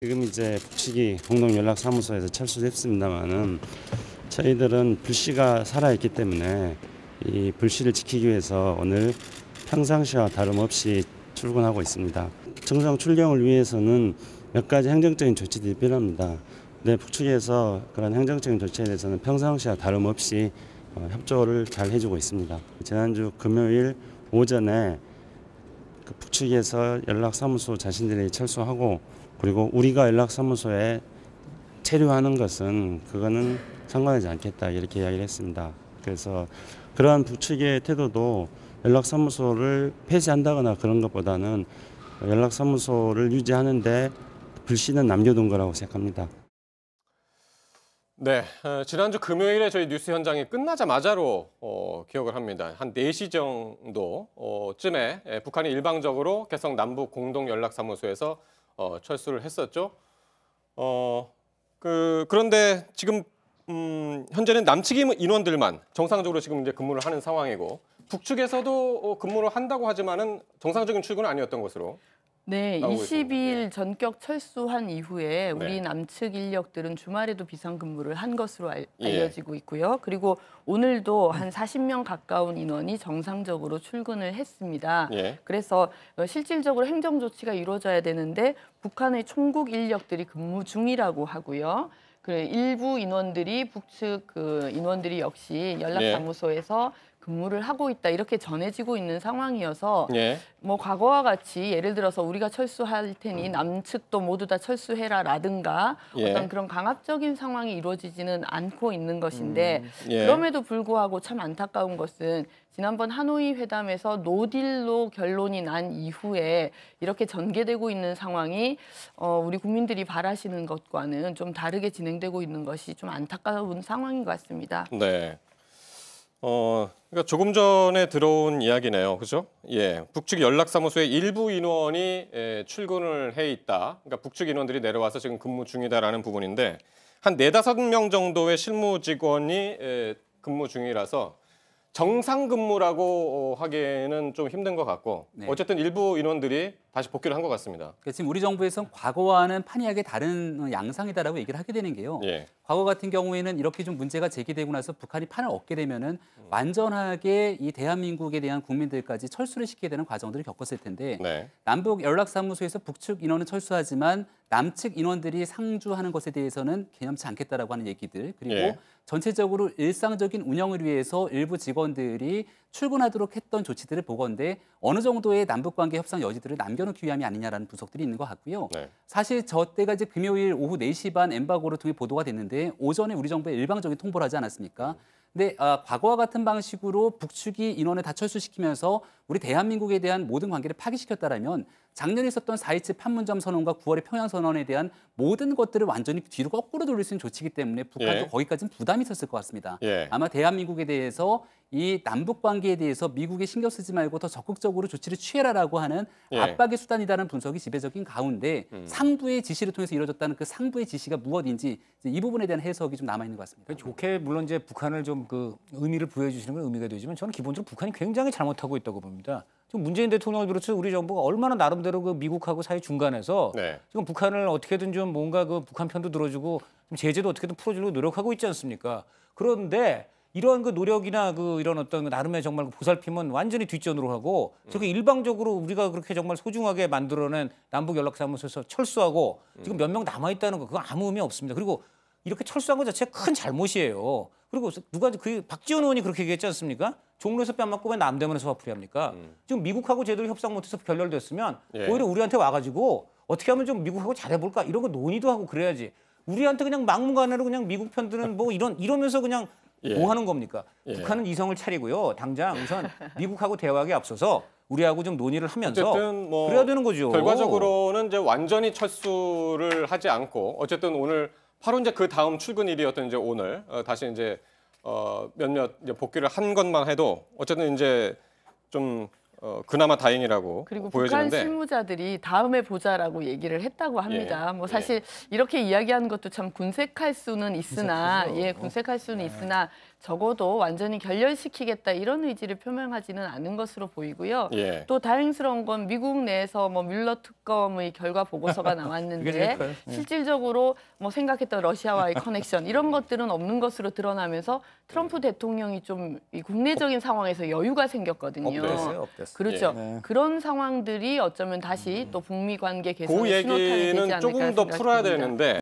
지금 이제 북측이 공동연락사무소에서 철수했습니다만은 저희들은 불씨가 살아있기 때문에 이 불씨를 지키기 위해서 오늘 평상시와 다름없이 출근하고 있습니다. 정상 출경을 위해서는 몇 가지 행정적인 조치들이 필요합니다. 네, 북측에서 그런 행정적인 조치에 대해서는 평상시와 다름없이 협조를 잘 해주고 있습니다. 지난주 금요일 오전에 그 북측에서 연락사무소 자신들이 철수하고 그리고 우리가 연락사무소에 체류하는 것은 그거는 상관하지 않겠다 이렇게 이야기를 했습니다. 그래서 그러한 북측의 태도도 연락사무소를 폐쇄한다거나 그런 것보다는 연락사무소를 유지하는데 불씨는 남겨둔 거라고 생각합니다. 네, 지난주 금요일에 저희 뉴스 현장이 끝나자마자로 기억을 합니다. 한 4시 정도쯤에 북한이 일방적으로 개성 남북 공동연락사무소에서 철수를 했었죠. 그런데 지금 현재는 남측 인원들만 정상적으로 지금 이제 근무를 하는 상황이고 북측에서도 근무를 한다고 하지만은 정상적인 출근은 아니었던 것으로. 네, 나오고 22일 전격 철수한 이후에 우리 네. 남측 인력들은 주말에도 비상근무를 한 것으로 예. 알려지고 있고요. 그리고 오늘도 한 40명 가까운 인원이 정상적으로 출근을 했습니다. 예. 그래서 실질적으로 행정 조치가 이루어져야 되는데 북한의 총국 인력들이 근무 중이라고 하고요. 일부 인원들이 북측 인원들이 역시 연락사무소에서 근무를 하고 있다 이렇게 전해지고 있는 상황이어서 예. 뭐 과거와 같이 예를 들어서 우리가 철수할 테니 남측도 모두 다 철수해라라든가 예. 어떤 그런 강압적인 상황이 이루어지지는 않고 있는 것인데 예. 그럼에도 불구하고 참 안타까운 것은 지난번 하노이 회담에서 노딜로 결론이 난 이후에 이렇게 전개되고 있는 상황이 우리 국민들이 바라시는 것과는 좀 다르게 진행되고 있는 것이 좀 안타까운 상황인 것 같습니다. 네. 그러니까 조금 전에 들어온 이야기네요. 그죠? 예. 북측 연락사무소의 일부 인원이 출근을 해 있다. 그러니까 북측 인원들이 내려와서 지금 근무 중이다라는 부분인데 한 4~5명 정도의 실무 직원이 근무 중이라서 정상 근무라고 하기에는 좀 힘든 것 같고 네. 어쨌든 일부 인원들이 다시 복귀를 한 것 같습니다. 지금 우리 정부에서는 과거와는 판이하게 다른 양상이다라고 얘기를 하게 되는 게요. 예. 과거 같은 경우에는 이렇게 좀 문제가 제기되고 나서 북한이 판을 얻게 되면은 완전하게 이 대한민국에 대한 국민들까지 철수를 시키게 되는 과정들을 겪었을 텐데 네. 남북 연락사무소에서 북측 인원은 철수하지만 남측 인원들이 상주하는 것에 대해서는 개념치 않겠다라고 하는 얘기들 그리고 예. 전체적으로 일상적인 운영을 위해서 일부 직원들이 출근하도록 했던 조치들을 보건대 어느 정도의 남북관계 협상 여지들을 남겨놓기 위함이 아니냐라는 분석들이 있는 것 같고요. 네. 사실 저 때가 이제 금요일 오후 4시 반 엠바고를 통해 보도가 됐는데 오전에 우리 정부에 일방적인 통보를 하지 않았습니까? 근데 과거와 같은 방식으로 북측이 인원을 다 철수시키면서 우리 대한민국에 대한 모든 관계를 파기시켰다라면 작년에 있었던 4.27 판문점 선언과 9월의 평양 선언에 대한 모든 것들을 완전히 뒤로 거꾸로 돌릴 수 있는 조치이기 때문에 북한도 예. 거기까지는 부담이 있었을 것 같습니다. 예. 아마 대한민국에 대해서 이 남북 관계에 대해서 미국에 신경 쓰지 말고 더 적극적으로 조치를 취해라라고 하는 예. 압박의 수단이라는 분석이 지배적인 가운데 상부의 지시를 통해서 이루어졌다는 그 상부의 지시가 무엇인지 이 부분에 대한 해석이 좀 남아 있는 것 같습니다. 좋게 물론 이제 북한을 좀 그 의미를 부여해 주시는 건 의미가 되지만 저는 기본적으로 북한이 굉장히 잘못하고 있다고 봅니다. 지금 문재인 대통령을 비롯해서 우리 정부가 얼마나 나름대로 그 미국하고 사이 중간에서 네. 지금 북한을 어떻게든 좀 뭔가 그 북한 편도 들어주고 좀 제재도 어떻게든 풀어주려고 노력하고 있지 않습니까? 그런데 이러한 그 노력이나 그 이런 어떤 나름의 정말 그 보살핌은 완전히 뒷전으로 하고 저게 일방적으로 우리가 그렇게 정말 소중하게 만들어낸 남북 연락사무소에서 철수하고 지금 몇 명 남아 있다는 거 그거 아무 의미 없습니다. 그리고 이렇게 철수한 것 자체가 큰 잘못이에요. 그리고 누가 그 박지원 의원이 그렇게 얘기했지 않습니까? 종로에서 뺨 맞고 왜 남대문에서 화풀이 합니까? 지금 미국하고 제대로 협상 못해서 결렬됐으면 예. 오히려 우리한테 와가지고 어떻게 하면 좀 미국하고 잘해볼까 이런 거 논의도 하고 그래야지. 우리한테 그냥 막무가내로 그냥 미국 편들은 뭐 이러면서 그냥 예. 뭐 하는 겁니까? 예. 북한은 이성을 차리고요. 당장 우선 미국하고 대화에 앞서서 우리하고 좀 논의를 하면서 어쨌든 뭐 그래야 되는 거죠. 결과적으로는 이제 완전히 철수를 하지 않고 어쨌든 오늘 바로 이제 그 다음 출근일이었던 이제 오늘 다시 이제 몇몇 이제 복귀를 한 것만 해도 어쨌든 이제 좀 그나마 다행이라고 그리고 보여지는데. 북한 실무자들이 다음에 보자라고 얘기를 했다고 합니다. 예. 뭐 사실 이렇게 이야기하는 것도 참 군색할 수는 있으나, 군색하죠. 군색할 수는 있으나 적어도 완전히 결렬시키겠다 이런 의지를 표명하지는 않은 것으로 보이고요. 예. 또 다행스러운 건 미국 내에서 뭐 뮬러 특검의 결과 보고서가 그게 제일 나왔는데 커요. 실질적으로 뭐 생각했던 러시아와의 커넥션 이런 것들은 없는 것으로 드러나면서 트럼프 대통령이 좀 이 국내적인 상황에서 여유가 생겼거든요. 업됐어요, 업됐어요. 그렇죠. 네. 그런 상황들이 어쩌면 다시 또 북미 관계 개선의 그 신호탄이 되지 얘기는 않을까 조금 더 풀어야 생각됩니다. 되는데